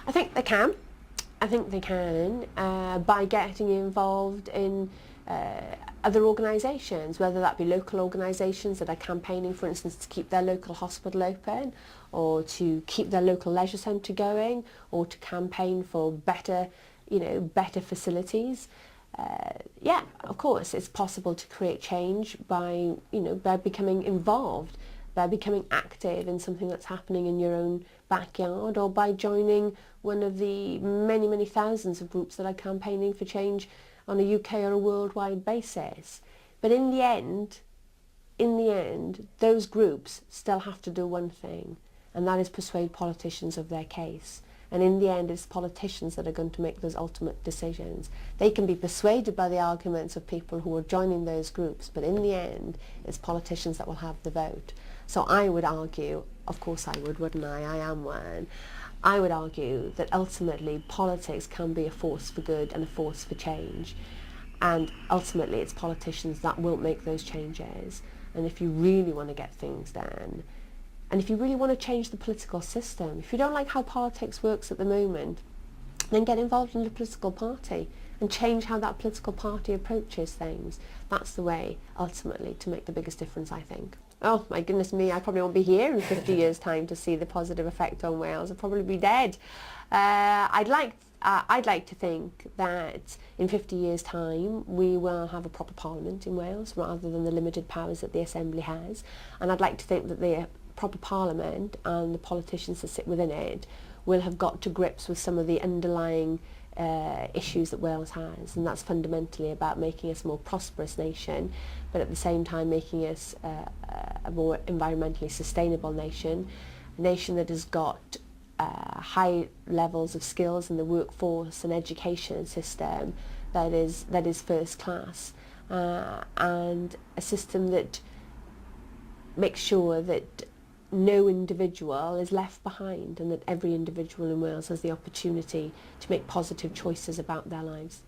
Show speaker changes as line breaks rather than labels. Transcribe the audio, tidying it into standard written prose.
I think they can. I think they can by getting involved in other organisations, whether that be local organisations that are campaigning, for instance, to keep their local hospital open, or to keep their local leisure centre going, or to campaign for better, better facilities. Yeah, of course, it's possible to create change by, by becoming involved, by becoming active in something that's happening in your own backyard, or by joining one of the many, many thousands of groups that are campaigning for change on a UK or a worldwide basis. But in the end, those groups still have to do one thing, and that is persuade politicians of their case. And in the end, it's politicians that are going to make those ultimate decisions. They can be persuaded by the arguments of people who are joining those groups, but in the end, it's politicians that will have the vote. So I would argue, of course I would, wouldn't I? I am one. I would argue that ultimately politics can be a force for good and a force for change. And ultimately it's politicians that will make those changes. And if you really want to get things done, and if you really want to change the political system, if you don't like how politics works at the moment, then get involved in a political party and change how that political party approaches things. That's the way, ultimately, to make the biggest difference, I think. Oh, my goodness me, I probably won't be here in 50 years' time to see the positive effect on Wales. I'll probably be dead. I'd like to think that in 50 years' time we will have a proper parliament in Wales rather than the limited powers that the Assembly has. And I'd like to think that the proper parliament and the politicians that sit within it will have got to grips with some of the underlying issues that Wales has, and that's fundamentally about making us a more prosperous nation, but at the same time making us a more environmentally sustainable nation, a nation that has got high levels of skills in the workforce and education system that is first class, and a system that makes sure that no individual is left behind, and that every individual in Wales has the opportunity to make positive choices about their lives.